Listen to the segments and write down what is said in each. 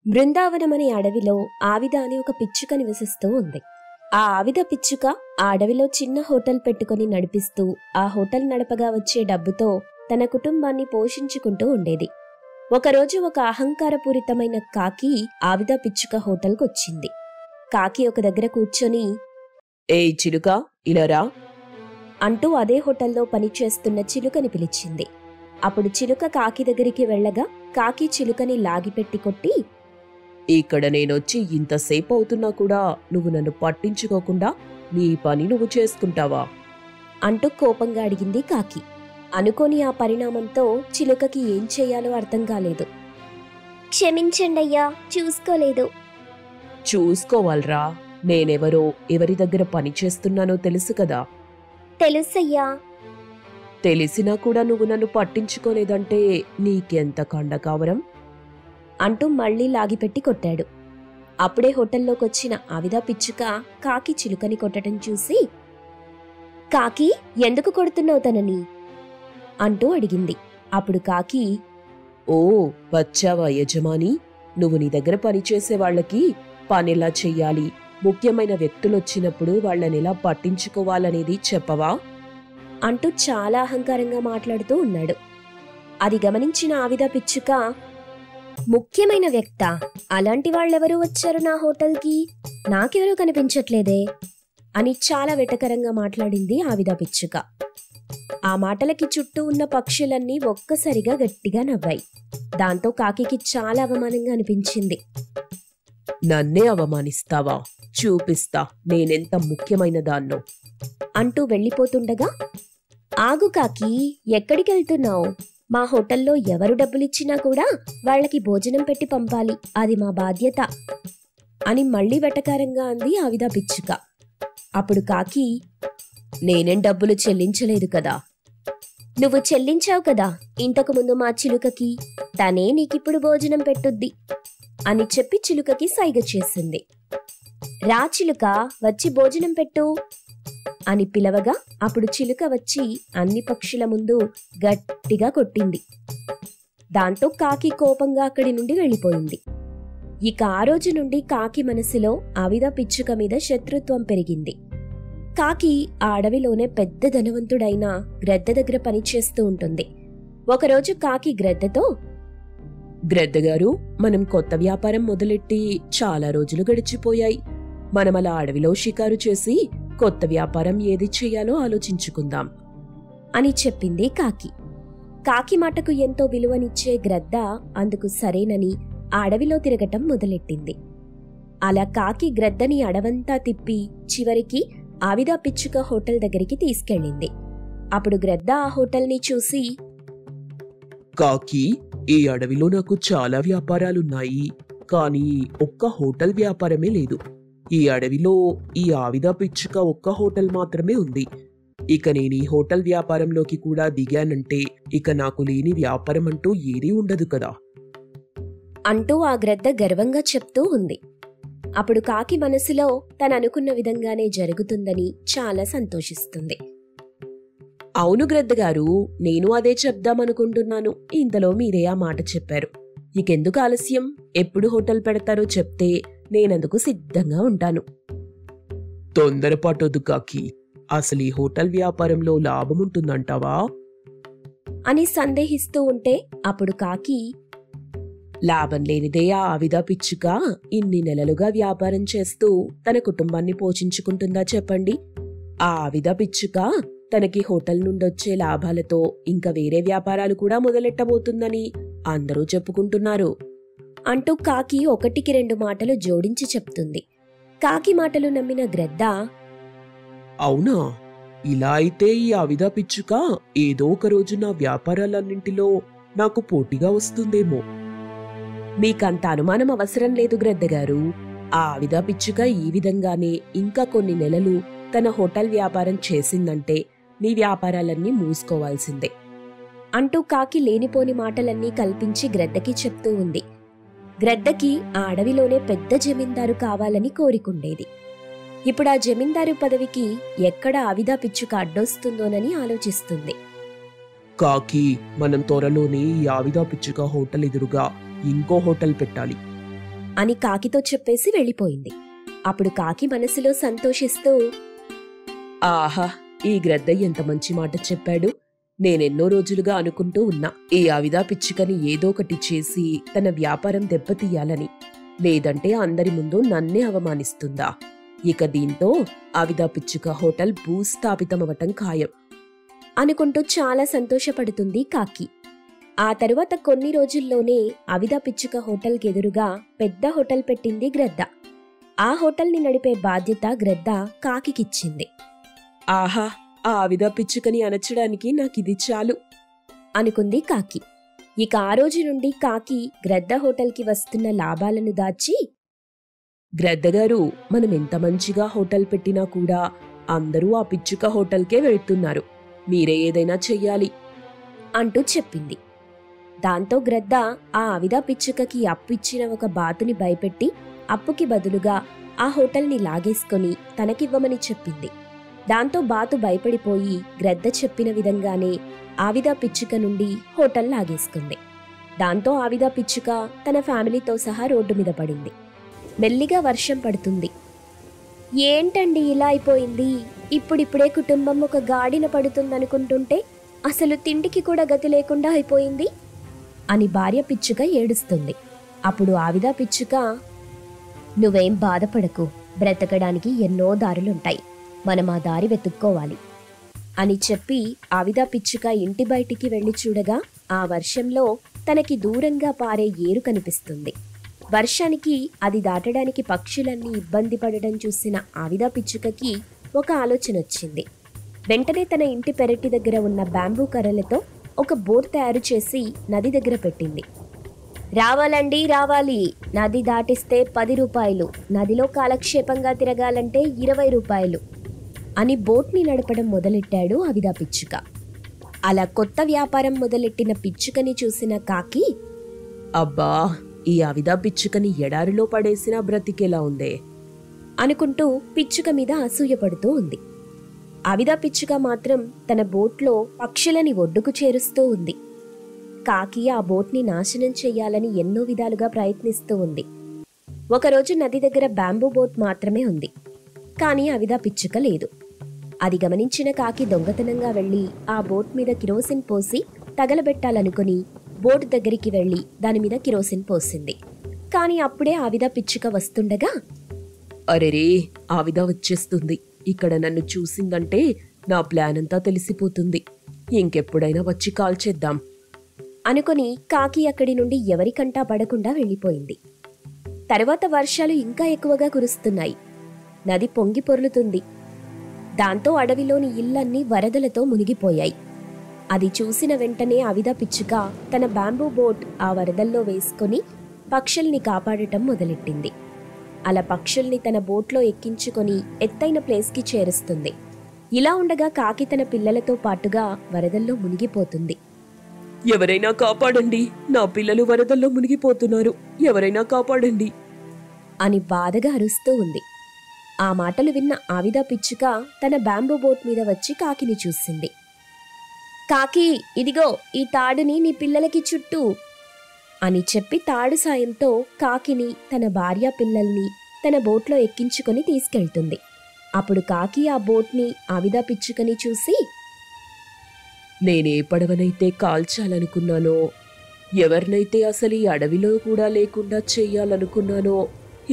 బృందావనమనే అడవిలో ఆవిద అని ఒక పిచ్చుక నివసిస్తూ ఉంది. ఆ ఆవిద పిచ్చుక ఆ అడవిలో చిన్న హోటల్ పెట్టుకుని నడిపిస్తూ ఆ హోటల్ నడపగా వచ్చే డబ్బుతో తన కుటుంబాన్ని పోషించుకుంటూ ఉండేది. ఒకరోజు ఒక అహంకారపూరితమైన కాకి ఆవిద పిచ్చుక హోటల్కొచ్చింది. కాకి ఒక దగ్గర కూర్చొని, ఏ చిలుక, ఇలారా అంటూ అదే హోటల్లో పనిచేస్తున్న చిలుకని పిలిచింది. అప్పుడు చిలుక కాకి దగ్గరికి వెళ్ళగా కాకి చిలుకని లాగిపెట్టి కొట్టి, ఇక్కడ నేనొచ్చి ఇంతసేపు అవుతున్నా కూడా నువ్వు నన్ను పట్టించుకోకుండా నీ పని నువ్వు చేసుకుంటావా అంటూ కోపంగా అడిగింది కాకి. అనుకోని ఆ పరిణామంతో చిలుకకి ఏం చెయ్యాలో అర్థం కాలేదు. క్షమించండయ్యా, చూసుకోలేదు. చూసుకోవాలరా, నేనెవరో ఎవరి దగ్గర పని చేస్తున్నానో తెలుసు కదా. తెలుసయ్యా. తెలిసినా కూడా నువ్వు నన్ను పట్టించుకోలేదంటే నీకెంత కండకావరం అంటూ మళ్లీ లాగిపెట్టి కొట్టాడు. అప్పుడే హోటల్లోకొచ్చిన ఆవిద పిచ్చుక కాకి చిలుకని కొట్టడం చూసి, కాకి, ఎందుకు కొడుతున్నావు తనని అంటూ అడిగింది. అప్పుడు కాకి, ఓ వచ్చావా యజమాని, నువ్వు నీ దగ్గర పనిచేసే వాళ్ళకి పనెలా చెయ్యాలి, ముఖ్యమైన వ్యక్తులొచ్చినప్పుడు వాళ్ళనెలా పట్టించుకోవాలనేది చెప్పవా అంటూ చాలా అహంకారంగా మాట్లాడుతూ ఉన్నాడు. అది గమనించిన ఆవిద పిచ్చుక, ముఖ్యమైన వ్యక్త, అలాంటి వాళ్ళెవరూ వచ్చారు నా హోటల్కి, నాకెవరూ కనిపించట్లేదే అని చాలా వెటకరంగా మాట్లాడింది ఆవిద పిచ్చుక. ఆ మాటలకి చుట్టూ ఉన్న పక్షులన్నీ ఒక్కసారిగా గట్టిగా నవ్వాయి. దాంతో కాకికి చాలా అవమానంగా అనిపించింది. నన్నే అవమానిస్తావా, చూపిస్తా నేనెంత ముఖ్యమైన దాన్నో అంటూ వెళ్ళిపోతుండగా, ఆగు కాకి, ఎక్కడికెళ్తున్నావు? మా హోటల్లో ఎవరు డబ్బులిచ్చినా కూడా వాళ్లకి భోజనం పెట్టి పంపాలి, అది మా బాధ్యత అని మళ్లీ వెటకారంగా అంది ఆవిద పిచ్చుక. అప్పుడు కాకి, నేనేం డబ్బులు చెల్లించలేదు కదా. నువ్వు చెల్లించావు కదా ఇంతకు ముందు మా చిలుకకి, తనే నీకిప్పుడు భోజనం పెట్టుద్ది అని చెప్పి చిలుకకి సైగ చేసింది. రా చిలుక, వచ్చి భోజనం పెట్టు అని పిలవగా అప్పుడు చిలుక వచ్చి అన్ని పక్షుల ముందు గట్టిగా కొట్టింది. దాంతో కాకి కోపంగా అక్కడి నుండి వెళ్ళిపోయింది. ఇక ఆ రోజు నుండి కాకి మనసులో ఆవిద పిచ్చుక మీద శత్రుత్వం పెరిగింది. కాకి ఆ అడవిలోనే పెద్ద ధనవంతుడైన గ్రద్ద దగ్గర పనిచేస్తూ ఉంటుంది. ఒకరోజు కాకి గ్రద్దతో, గ్రద్దగారు, మనం కొత్త వ్యాపారం మొదలెట్టి చాలా రోజులు గడిచిపోయాయి. మనమలా అడవిలో షికారు చేసి కొత్త వ్యాపారం ఏది చేయాలో ఆలోచించుకుందాం అని చెప్పింది కాకి. కాకి మాటకు ఎంతో విలువనిచ్చే గ్రద్ద అందుకు సరేనని ఆ అడవిలో తిరగటం మొదలెట్టింది. అలా కాకి గ్రద్దని అడవంతా తిప్పి చివరికి ఆవిద పిచ్చుక హోటల్ దగ్గరికి తీసుకెళ్ళింది. అప్పుడు గ్రద్ద ఆ హోటల్ని చూసి, కాకి, ఈ అడవిలో నాకు చాలా వ్యాపారాలున్నాయి, కానీ ఒక్క హోటల్ వ్యాపారమే లేదు. ఈ అడవిలో ఈ ఆవిద పిచ్చుక ఒక్క హోటల్ మాత్రమే ఉంది. ఇక నేను ఈ హోటల్ వ్యాపారంలోకి కూడా దిగానంటే ఇక నాకు లేని వ్యాపారం అంటూ ఏదీ ఉండదు కదా అంటూ ఆ గ్రద్ద గర్వంగా చెప్తూ ఉంది. అప్పుడు కాకి మనసులో తననుకున్న విధంగానే జరుగుతుందని చాలా సంతోషిస్తుంది. అవును గ్రద్దగారు, నేను అదే చెప్దామనుకుంటున్నాను. ఇంతలో మీరే ఆ మాట చెప్పారు. ఇకెందుకు ఆలస్యం, ఎప్పుడు హోటల్ పెడతారో చెప్తే నేనందుకు సిద్ధంగా ఉంటాను. తొందరపాటొద్దు కాకి, అసలు ఈ హోటల్ వ్యాపారంలో లాభముంటుందంటావా అని సందేహిస్తూ ఉంటే అప్పుడు కాకి, లాభం లేనిదే ఆ ఆవిద పిచ్చుక ఇన్ని నెలలుగా వ్యాపారం చేస్తూ తన కుటుంబాన్ని పోషించుకుంటుందా చెప్పండి. ఆ ఆవిద పిచ్చుక తనకి హోటల్ నుండొచ్చే లాభాలతో ఇంకా వేరే వ్యాపారాలు కూడా మొదలెట్టబోతుందని అందరూ చెప్పుకుంటున్నారు అంటూ కాకి ఒకటికి రెండు మాటలు జోడించి చెప్తుంది. కాకి మాటలు నమ్మిన గ్రద్ద, అవునా, ఇలా అయితే ఈ ఆవిద పిచ్చుక ఏదో ఒక రోజు నా వ్యాపారాలన్నింటిలో నాకు పోటీగా వస్తుందేమో. మీకంత అనుమానం అవసరం లేదు గ్రద్దగారు. ఆ ఆవిద పిచ్చుక ఈ విధంగానే ఇంకా కొన్ని నెలలు తన హోటల్ వ్యాపారం చేసిందంటే మీ వ్యాపారాలన్నీ మూసుకోవాల్సిందే అంటూ కాకి లేనిపోని మాటలన్నీ కల్పించి గ్రద్దకి చెప్తూ ఉంది. గ్రద్దకి ఆ అడవిలోనే పెద్ద జమీందారు కావాలని కోరికుండేది. ఇప్పుడు ఆ జమీందారు పదవికి ఎక్కడ ఆవిద పిచ్చుక అడ్డొస్తుందోనని ఆలోచిస్తుంది. కాకి, మనం త్వరలోనే ఈ ఆవిద పిచ్చుక హోటల్ ఎదురుగా ఇంకో హోటల్ పెట్టాలి. అని కాకితో చెప్పేసి వెళ్ళిపోయింది. అప్పుడు కాకి మనసులో సంతోషిస్తూ, ఆహా, ఈ గ్రద్ద ఎంత మంచి మాట చెప్పాడు. నేనెన్నో రోజులుగా అనుకుంటూ ఉన్నా ఈ ఆవిదా పిచ్చుకని ఏదో ఒకటి చేసి తన వ్యాపారం దెబ్బతీయాలని. లేదంటే అందరి ముందు నన్నే అవమానిస్తుందా. ఇక దీంతో ఆవిదా పిచ్చుక హోటల్ భూస్థాపితమవటం ఖాయం అనుకుంటూ చాలా సంతోషపడుతుంది కాకి. ఆ తరువాత కొన్ని రోజుల్లోనే ఆవిదా పిచ్చుక హోటల్కి ఎదురుగా పెద్ద హోటల్ పెట్టింది గ్రద్ద. ఆ హోటల్ని నడిపే బాధ్యత గ్రద్ద కాకికిచ్చింది. ఆహా, ఆ ఆవిదా పిచ్చుకని అణచడానికి నాకిది చాలు అనుకుంది కాకి. ఇక ఆ రోజు నుండి కాకి గ్రద్ద హోటల్కి వస్తున్న లాభాలను దాచి, గ్రద్దగారు, మనం ఎంత మంచిగా హోటల్ పెట్టినా కూడా అందరూ ఆ పిచ్చుక హోటల్కే వెళ్తున్నారు. మీరే ఏదైనా చెయ్యాలి అంటూ చెప్పింది. దాంతో గ్రద్ద ఆ ఆవిదా పిచ్చుకకి అప్పు ఇచ్చిన ఒక బాతుని భయపెట్టి అప్పుకి బదులుగా ఆ హోటల్ని లాగేసుకొని తనకివ్వమని చెప్పింది. దాంతో బాతు భయపడిపోయి గ్రద్ద చెప్పిన విధంగానే ఆవిదా పిచ్చుక నుండి హోటల్ లాగేసుకుంది. దాంతో ఆవిదా పిచ్చుక తన ఫ్యామిలీతో సహా రోడ్డు మీద పడింది. మెల్లిగా వర్షం పడుతుంది. ఏంటండి ఇలా అయిపోయింది? ఇప్పుడిప్పుడే కుటుంబం ఒక గాడిన పడుతుందనుకుంటుంటే అసలు తిండికి కూడా గతి లేకుండా అయిపోయింది అని భార్య పిచ్చుక ఏడుస్తుంది. అప్పుడు ఆవిదా పిచ్చుక, నువ్వేం బాధపడకు, బ్రతకడానికి ఎన్నో దారులుంటాయి, మనం ఆ దారి వెతుక్కోవాలి అని చెప్పి ఆవిదా పిచ్చుక ఇంటి బయటికి వెళ్లి చూడగా ఆ వర్షంలో తనకి దూరంగా పారే ఏరు కనిపిస్తుంది. వర్షానికి అది దాటడానికి పక్షులన్నీ ఇబ్బంది పడడం చూసిన ఆవిదా పిచ్చుకకి ఒక ఆలోచన వచ్చింది. వెంటనే తన ఇంటి పెరటి దగ్గర ఉన్న బ్యాంబూ కర్రలతో ఒక బోట్ తయారు చేసి నది దగ్గర పెట్టింది. రావాలండి, రావాలి, నది దాటిస్తే 10 రూపాయలు, నదిలో కాలక్షేపంగా తిరగాలంటే 20 రూపాయలు అని బోట్ని నడపడం మొదలెట్టాడు ఆవిదా పిచ్చుక. అలా కొత్త వ్యాపారం మొదలెట్టిన పిచ్చుకని చూసిన కాకి, అబ్బా, ఈ ఆవిదా పిచ్చుకని ఎడారిలో పడేసినా బ్రతికేలా ఉందే అనుకుంటూ పిచ్చుక మీద అసూయపడుతూ ఉంది. ఆవిదా పిచ్చుక మాత్రం తన బోట్లో పక్షులని ఒడ్డుకు చేరుస్తూ ఉంది. కాకి ఆ బోట్ని నాశనం చెయ్యాలని ఎన్నో విధాలుగా ప్రయత్నిస్తూ ఉంది. ఒకరోజు నది దగ్గర బ్యాంబూ బోట్ మాత్రమే ఉంది, కానీ ఆవిదా పిచ్చుక లేదు. అది గమనించిన కాకి దొంగతనంగా వెళ్లి ఆ బోట్ మీద కిరోసిన్ పోసి తగలబెట్టాలనుకుని బోట్ దగ్గరికి వెళ్లి దానిమీద కిరోసిన్ పోసింది. కాని అప్పుడే ఆవిదా పిచ్చుక వస్తుండగా, అరెరే, ఆవిదా వచ్చేస్తుంది. ఇక్కడ నన్ను చూసిందంటే నా ప్లాన్ అంతా తెలిసిపోతుంది. ఇంకెప్పుడైనా వచ్చి కాల్ చేద్దాం అనుకుని కాకి అక్కడి నుండి ఎవరికంటా పడకుండా వెళ్ళిపోయింది. తర్వాత వర్షాలు ఇంకా ఎక్కువగా కురుస్తున్నాయి. నది పొంగి పొర్లుతుంది. దాంతో అడవిలోని ఇళ్లన్నీ వరదలతో మునిగిపోయాయి. అది చూసిన వెంటనే ఆవిదా పిచ్చుక తన బ్యాంబూ బోట్ ఆ వరదల్లో వేసుకొని పక్షుల్ని కాపాడటం మొదలెట్టింది. అలా పక్షుల్ని తన బోట్లో ఎక్కించుకొని ఎత్తైన ప్లేస్కి చేరుస్తుంది. ఇలా ఉండగా కాకి తన పిల్లలతో పాటుగా వరదల్లో మునిగిపోతుంది. ఎవరైనా కాపాడండి, నా పిల్లలు వరదల్లో మునిగిపోతున్నారు, ఎవరైనా కాపాడండి అని బాధగా అరుస్తూ ఉంది. ఆ మాటలు విన్న ఆవిదా పిచ్చుక తన బ్యాంబూ బోట్ మీద వచ్చి కాకిని చూసింది. కాకి, ఇదిగో ఈ తాడుని నీ పిల్లలకి చుట్టూ అని చెప్పి తాడు సాయంతో కాకిని, తన భార్య, పిల్లల్ని తన బోట్లో ఎక్కించుకొని తీసుకెళ్తుంది. అప్పుడు కాకి ఆ బోట్ని ఆవిదా పిచ్చుకని చూసి, నేనే పడవనైతే కాల్చాలనుకున్నానో, ఎవరినైతే అసలు ఈ అడవిలో కూడా లేకుండా చెయ్యాలనుకున్నానో,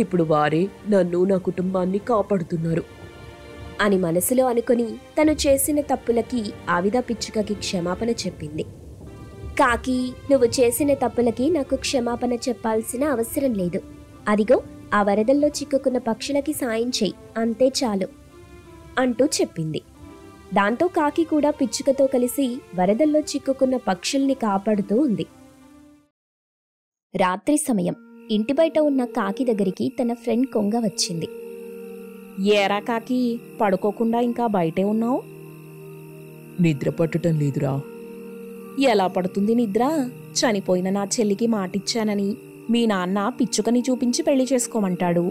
ఇప్పుడు వారే నన్ను, నా కుటుంబాన్ని కాపాడుతున్నారు అని మనసులో అనుకుని తను చేసిన తప్పులకి ఆవిదా పిచ్చుకకి క్షమాపణ చెప్పింది. కాకి, నువ్వు చేసిన తప్పులకి నాకు క్షమాపణ చెప్పాల్సిన అవసరం లేదు. అదిగో ఆ వరదల్లో చిక్కుకున్న పక్షులకి సాయం చెయ్యి, అంతే చాలు అంటూ చెప్పింది. దాంతో కాకి కూడా పిచ్చుకతో కలిసి వరదల్లో చిక్కుకున్న పక్షుల్ని కాపాడుతూ ఉంది. రాత్రి సమయం ఇంటి బయట ఉన్న కాకి దగ్గరికి తన ఫ్రెండ్ కొంగ వచ్చింది. ఏరా కాకి, పడుకోకుండా ఇంకా బయటే ఉన్నావు? నిద్ర పట్టడం లేదురా. ఎలా పడుతుంది నిద్ర? చనిపోయిన నా చెల్లికి మాటిచ్చానని మీ నాన్న పిచ్చుకని చూపించి పెళ్లి చేసుకోమంటాడు.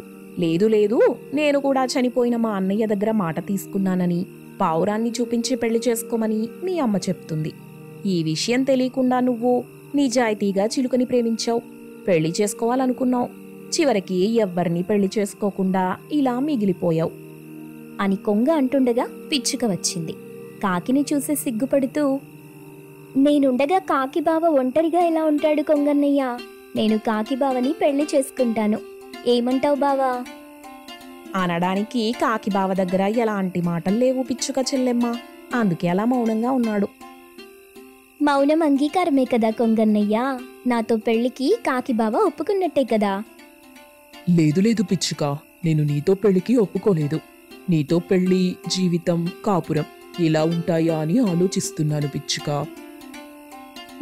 లేదు లేదు, నేను కూడా చనిపోయిన మా అన్నయ్య దగ్గర మాట తీసుకున్నానని పావురాన్ని చూపించి పెళ్లి చేసుకోమని మీ అమ్మ చెప్తుంది. ఈ విషయం తెలియకుండా నువ్వు నిజాయితీగా చిలుకని ప్రేమించావు, పెళ్లి చేసుకోవాలనుకున్నావు. చివరికి ఎవ్వరినీ పెళ్లి చేసుకోకుండా ఇలా మిగిలిపోయావు అని కొంగ అంటుండగా పిచ్చుక వచ్చింది. కాకిని చూసి సిగ్గుపడుతూ, నేనుండగా కాకి బావ ఒంటరిగా ఎలా ఉంటాడు కొంగన్నయ్య? నేను కాకి బావని పెళ్లి చేసుకుంటాను. ఏమంటావు బావా? అనడానికి కాకి బావ దగ్గర ఎలాంటి మాటలు లేవు పిచ్చుక చెల్లెమ్మ. అందుకే అలా మౌనంగా ఉన్నాడు. మౌనం అంగీకారమే కదా కొంగన్నయ్య. నాతో పెళ్లికి కాకి బావ ఒప్పుకున్నట్టే కదా? లేదు లేదు పిచ్చుక, నేను నీతో పెళ్లికి ఒప్పుకోలేదు. నీతో పెళ్లి, జీవితం, కాపురం ఎలా ఉంటాయా అని ఆలోచిస్తున్నాను పిచ్చుక.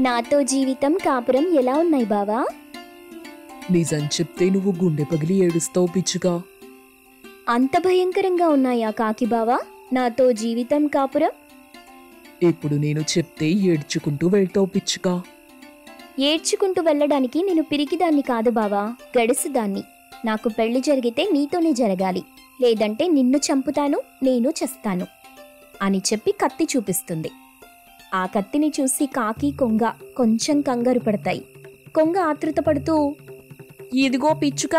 నాతో జీవితం, కాపురం ఎలా ఉన్నాయి బావా? నిజం చెప్తే నువ్వు గుండె పగిలి ఏడుస్తావు పిచ్చుక. అంత భయంకరంగా ఉన్నాయా కాకి బావా నాతో జీవితం, కాపురం? ఇప్పుడు నేను చెప్తే ఏడ్చుకుంటూ వెళ్తావు పిచ్చుక. ఏడ్చుకుంటూ వెళ్ళడానికి నేను పిరికిదాన్ని కాదు బావా, గడుసుదాన్ని. నాకు పెళ్లి జరిగితే నీతోనే జరగాలి, లేదంటే నిన్ను చంపుతాను, నేను చస్తాను అని చెప్పి కత్తి చూపిస్తుంది. ఆ కత్తిని చూసి కాకి, కొంగ కొంచెం కంగారు పడతాయి. కొంగ ఆతృత పడుతూ, ఇదిగో పిచ్చుక,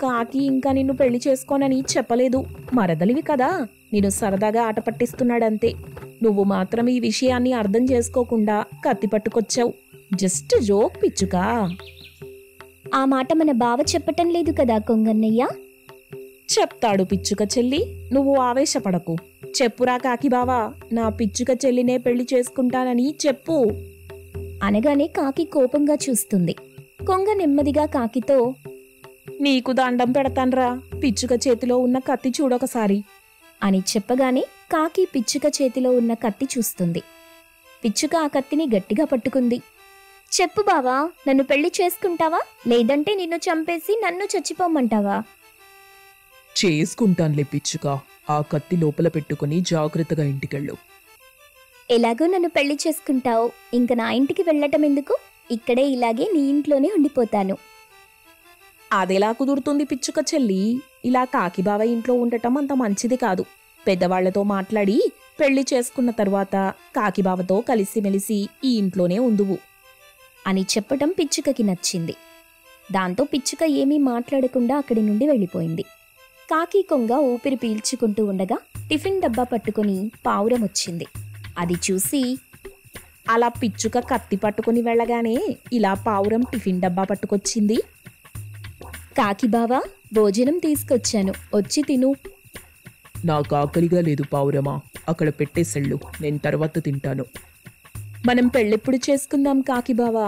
కాకి ఇంకా నిన్ను పెళ్లి చేసుకోనని చెప్పలేదు. మరదలివి కదా, నేను సరదాగా ఆట పట్టిస్తున్నాడంతే. నువ్వు మాత్రం ఈ విషయాన్ని అర్థం చేసుకోకుండా కత్తి పట్టుకొచ్చావు. Just joke పిచ్చుకా. ఆ మాట మన బావ చెప్పటం లేదు కదా కొంగన్నయ్య? చెప్తాడు పిచ్చుక చెల్లి, నువ్వు ఆవేశపడకు. చెప్పురా కాకి బావా, నా పిచ్చుక చెల్లినే పెళ్లి చేసుకుంటానని చెప్పు అనగానే కాకి కోపంగా చూస్తుంది. కొంగ నెమ్మదిగా కాకితో, నీకు దండం పెడతాన్రా, పిచ్చుక చేతిలో ఉన్న కత్తి చూడొకసారి అని చెప్పగానే కాకి పిచ్చుక చేతిలో ఉన్న కత్తి చూస్తుంది. పిచ్చుక ఆ కత్తిని గట్టిగా పట్టుకుంది. చెప్పు బావా, నన్ను పెళ్లి చేసుకుంటావా, లేదంటే నిన్ను చంపేసి నన్ను చచ్చిపోమంటావా? చేసుకుంటానులే పిచ్చుక. ఆ కత్తి లోపల పెట్టుకుని జాగ్రత్తగా ఇంటికెళ్ళు. ఎలాగో నన్ను పెళ్లి చేసుకుంటావు, ఇంక నా ఇంటికి వెళ్ళటం ఎందుకు? ఇక్కడే ఇలాగే నీ ఇంట్లోనే ఉండిపోతాను. అదెలా కుదురుతుంది పిచ్చుక చెల్లి? ఇలా కాకి బావ ఇంట్లో ఉండటం అంత మంచిది కాదు. పెద్దవాళ్లతో మాట్లాడి పెళ్లి చేసుకున్న తరువాత కాకి బావతో కలిసిమెలిసి ఈ ఇంట్లోనే ఉందువు అని చెప్పటం పిచ్చుకకి నచ్చింది. దాంతో పిచ్చుక ఏమీ మాట్లాడకుండా అక్కడి నుండి వెళ్ళిపోయింది. కాకి, కొంగ ఊపిరి పీల్చుకుంటూ ఉండగా టిఫిన్ డబ్బా పట్టుకుని పావురం వచ్చింది. అది చూసి, అలా పిచ్చుక కత్తి పట్టుకుని వెళ్ళగానే ఇలా పావురం టిఫిన్ డబ్బా పట్టుకొచ్చింది. కాకి బావా, భోజనం తీసుకొచ్చాను, వచ్చి తిను. నాకు ఆకలిగా లేదు పావురమా, అక్కడ పెట్టేసెళ్ళు, నేను తర్వాత తింటాను. మనం పెళ్ళెప్పుడు చేసుకుందాం కాకి బావా?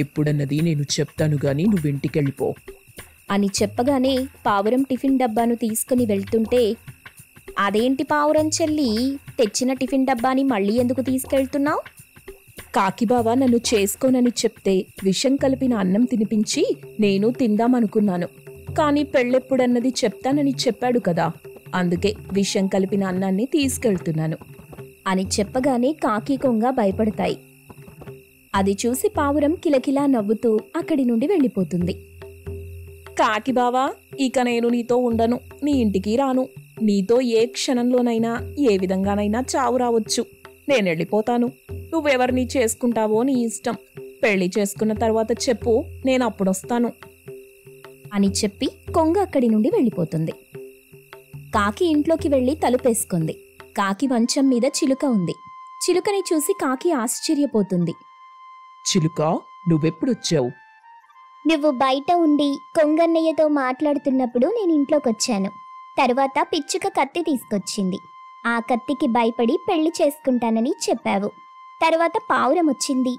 ఎప్పుడన్నది నేను చెప్తాను గాని నువ్వు ఇంటికెళ్ళిపో అని చెప్పగానే పావురం టిఫిన్ డబ్బాను తీసుకుని వెళ్తుంటే, అదేంటి పావురం చెల్లి, తెచ్చిన టిఫిన్ డబ్బాని మళ్ళీ ఎందుకు తీసుకెళ్తున్నావు? కాకి బావ నన్ను చేసుకోనని చెప్తే విషం కలిపిన అన్నం తినిపించి నేను తిందామనుకున్నాను. కానీ పెళ్ళెప్పుడన్నది చెప్తానని చెప్పాడు కదా, అందుకే విషం కలిపిన అన్నాన్ని తీసుకెళ్తున్నాను అని చెప్పగానే కాకి, కొంగ భయపడతాయి. అది చూసి పావురం కిలకిలా నవ్వుతూ అక్కడి నుండి వెళ్ళిపోతుంది. కాకి బావా, ఇక నేను నీతో ఉండను, నీ ఇంటికి రాను. నీతో ఏ క్షణంలోనైనా ఏ విధంగానైనా చావు రావచ్చు. నేను వెళ్ళిపోతాను. నువ్వెవరిని చేసుకుంటావో నీ ఇష్టం. పెళ్లి చేసుకున్న తర్వాత చెప్పు, నేను అప్పుడొస్తాను అని చెప్పి కొంగ అక్కడి నుండి వెళ్ళిపోతుంది. కాకి ఇంట్లోకి వెళ్ళి తలుపేసుకుంది. కాకి మంచం మీద చిలుక ఉంది. చిలుకని చూసి కాకి ఆశ్చర్యపోతుంది. చిలుక, నువ్వెప్పుడొచ్చావు? నువ్వు బయట ఉండి కొంగన్నయ్యతో మాట్లాడుతున్నప్పుడు నేను ఇంట్లోకొచ్చాను. తర్వాత పిచ్చుక కత్తి తీసుకొచ్చింది. ఆ కత్తికి భయపడి పెళ్లి చేసుకుంటానని చెప్పావు. తర్వాత పావురం వచ్చింది,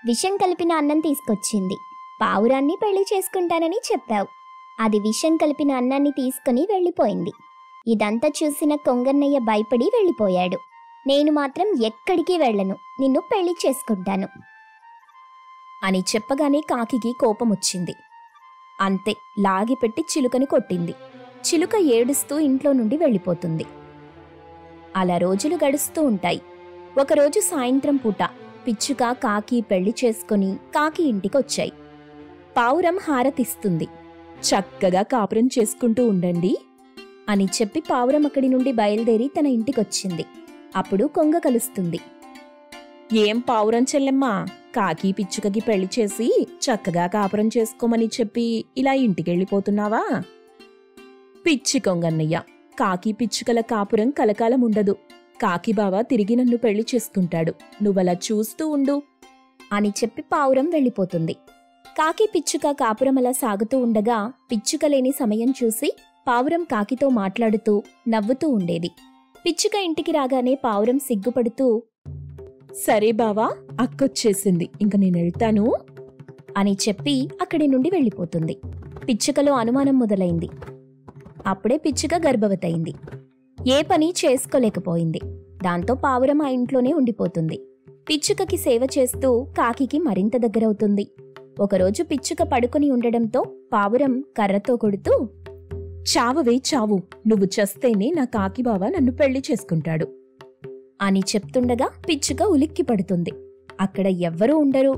విషం కలిపిన అన్నం తీసుకొచ్చింది. పావురాన్ని పెళ్లి చేసుకుంటానని చెప్పావు. అది విషం కలిపిన అన్నాన్ని తీసుకుని వెళ్ళిపోయింది. ఇదంతా చూసిన కొంగన్నయ్య భయపడి వెళ్ళిపోయాడు. నేను మాత్రం ఎక్కడికి వెళ్ళను, నిన్ను పెళ్లి చేసుకుంటాను అని చెప్పగానే కాకికి కోపం వచ్చింది. అంతే, లాగిపెట్టి చిలుకని కొట్టింది. చిలుక ఏడుస్తూ ఇంట్లో నుండి వెళ్ళిపోతుంది. అలా రోజులు గడుస్తూ ఉంటాయి. ఒకరోజు సాయంత్రం పూట పిచ్చుక, కాకి పెళ్లి చేసుకుని కాకి ఇంటికొచ్చాయి. పావురం హారతిస్తుంది. చక్కగా కాపురం చేసుకుంటూ ఉండండి అని చెప్పి పావురం అక్కడి నుండి బయలుదేరి తన ఇంటికొచ్చింది. అప్పుడు కొంగ కలుస్తుంది. ఏం పావురం చెల్లెమ్మా, కాకి పిచ్చుకకి పెళ్లి చేసి చక్కగా కాపురం చేసుకోమని చెప్పి ఇలా ఇంటికెళ్ళిపోతున్నావా? పిచ్చి కొంగన్నయ్య, కాకి పిచ్చుకల కాపురం కలకాలం ఉండదు. కాకి బావ తిరిగి నన్ను పెళ్లి చేసుకుంటాడు, నువ్వలా చూస్తూ ఉండు అని చెప్పి పావురం వెళ్ళిపోతుంది. కాకి పిచ్చుక కాపురం అలా సాగుతూ ఉండగా పిచ్చుక లేని సమయం చూసి పావురం కాకితో మాట్లాడుతూ నవ్వుతూ ఉండేది. పిచ్చుక ఇంటికి రాగానే పావురం సిగ్గుపడుతూ, సరే బావా, అక్కొచ్చేసింది, ఇంక నేనెళ్తాను అని చెప్పి అక్కడి నుండి వెళ్ళిపోతుంది. పిచ్చుకలో అనుమానం మొదలైంది. అప్పుడే పిచ్చుక గర్భవతయింది. ఏ పని చేసుకోలేకపోయింది. దాంతో పావురం ఆ ఇంట్లోనే ఉండిపోతుంది. పిచ్చుకకి సేవ చేస్తూ కాకికి మరింత దగ్గరవుతుంది. ఒకరోజు పిచ్చుక పడుకొని ఉండడంతో పావురం కర్రతో కొడుతూ, చావవే చావు, నువ్వు చస్తేనే నా కాకి బావ నన్ను పెళ్లి చేసుకుంటాడు అని చెప్తుండగా పిచ్చుక ఉలిక్కి పడుతుంది. అక్కడ ఎవ్వరూ ఉండరు.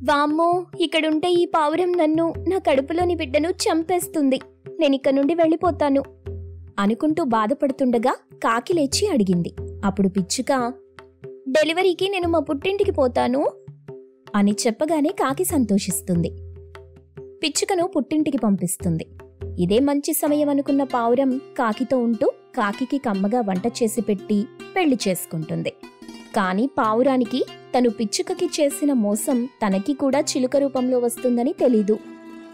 వామ్మో, ఇక్కడుంటే ఈ పావురం నన్ను, నా కడుపులోని బిడ్డను చంపేస్తుంది, నేనిక్క నుండి వెళ్ళిపోతాను అనుకుంటూ బాధపడుతుండగా కాకి లేచి అడిగింది. అప్పుడు పిచ్చుక, డెలివరీకి నేను మా పుట్టింటికి పోతాను అని చెప్పగానే కాకి సంతోషిస్తుంది. పిచ్చుకను పుట్టింటికి పంపిస్తుంది. ఇదే మంచి సమయం అనుకున్న పావురం కాకితో ఉంటూ కాకికి కమ్మగా వంట చేసి పెట్టి పెళ్లి చేసుకుంటుంది. కాని పావురానికి తను పిచ్చుకకి చేసిన మోసం తనకి కూడా చిలుక రూపంలో వస్తుందని తెలీదు.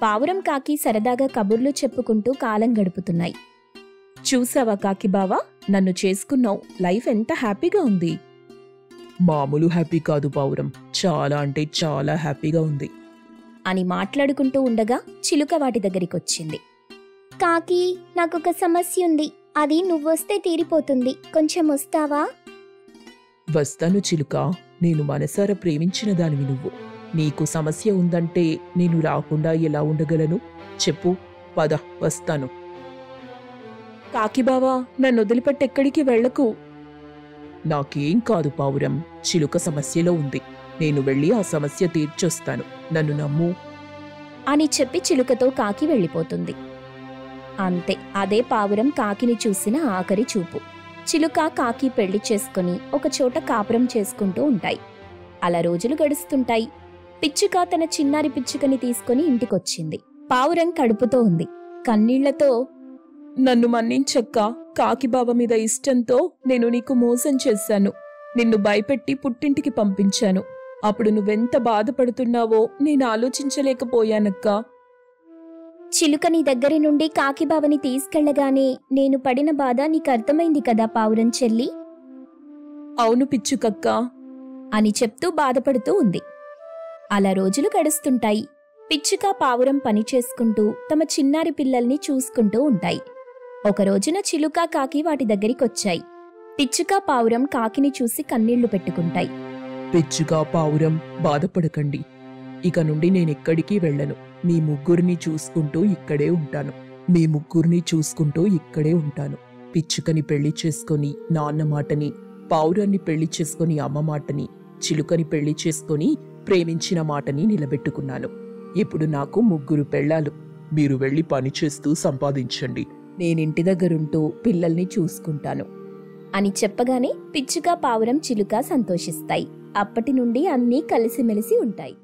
పావురం కాకి సరదాగా కబుర్లు చెప్పుకుంటూ కాలం గడుపుతున్నాయి. చూసావా కాకి బావా, నన్ను చేసుకున్నావు, లైఫ్ ఎంత హ్యాపీగా ఉంది. మామూలు హ్యాపీ కాదు పావురం, చాలా అంటే చాలా హ్యాపీగా ఉంది అని మాట్లాడుకుంటూ ఉండగా చిలుక వాటి దగ్గరికొచ్చింది. కాకి, నాకొక సమస్య ఉంది, అది నువ్వొస్తే తీరిపోతుంది, కొంచెం వస్తావా? వస్తాను చిలుక, నేను మనసారా ప్రేమించిన దానివి నువ్వు. నీకు సమస్య ఉందంటే నేను రాకుండా ఎలా ఉండగలను? చెప్పు, పద, వస్తాను. కాకి బావా, నన్ను వదిలిపెట్టి ఎక్కడికి వెళ్లకు. నాకేం కాదు పావురం, చిలుక సమస్యలో ఉంది, నేను వెళ్ళి ఆ సమస్య తీర్చొస్తాను, నన్ను నమ్ము అని చెప్పి చిలుకతో కాకి వెళ్ళిపోతుంది. అంతే, అదే పావురం కాకిని చూసిన ఆఖరి చూపు. చిలుక కాకి పెళ్లి చేసుకుని ఒకచోట కాపురం చేసుకుంటూ ఉంటాయి. అలా రోజులు గడుస్తుంటాయి. పిచ్చుక తన చిన్నారి పిచ్చుకని తీసుకుని ఇంటికొచ్చింది. పావురం కడుపుతో ఉంది. కన్నీళ్లతో, నన్ను మన్నించక్క, కాకి బావ మీద ఇష్టంతో నేను నీకు మోసం చేశాను, నిన్ను భయపెట్టి పుట్టింటికి పంపించాను. అప్పుడు నువ్వెంత బాధపడుతున్నావో నేను ఆలోచించలేకపోయానక్కా. చిలుక నీ దగ్గరి నుండి కాకిబావని తీసుకెళ్లగానే నేను పడిన బాధ నీకు అర్థమైంది కదా పావురం చెల్లి అవును పిచ్చుకక్క అని చెప్తూ బాధపడుతూ ఉంది. అలా రోజులు గడుస్తుంటాయి. పిచ్చుక పావురం పని చేసుకుంటూ తమ చిన్నారి పిల్లల్ని చూసుకుంటూ ఉంటాయి. ఒకరోజున చిలుక కాకి వాటి దగ్గరికొచ్చాయి. పిచ్చుక పావురం కాకిని చూసి కన్నీళ్లు పెట్టుకుంటాయి. పిచ్చుక పావురం, బాధపడకండి, ఇక నుండి నేనెక్కడికి వెళ్ళను, మీ ముగ్గురిని చూసుకుంటూ ఇక్కడే ఉంటాను. పిచ్చుకని పెళ్లి చేసుకొని నాన్న మాటని, పావురాన్ని పెళ్లి చేసుకొని అమ్మ మాటని, చిలుకని పెళ్లి చేసుకొని ప్రేమించిన మాటని నిలబెట్టుకున్నాను. ఇప్పుడు నాకు 3 పెళ్లాలు. మీరు వెళ్ళి పని చేస్తూ సంపాదించండి, నేనింటి దగ్గరుంటూ పిల్లల్ని చూసుకుంటాను అని చెప్పగానే పిచ్చుక పావురం చిలుక సంతోషిస్తాయి. అప్పటి నుండి అన్నీ కలిసిమెలిసి ఉంటాయి.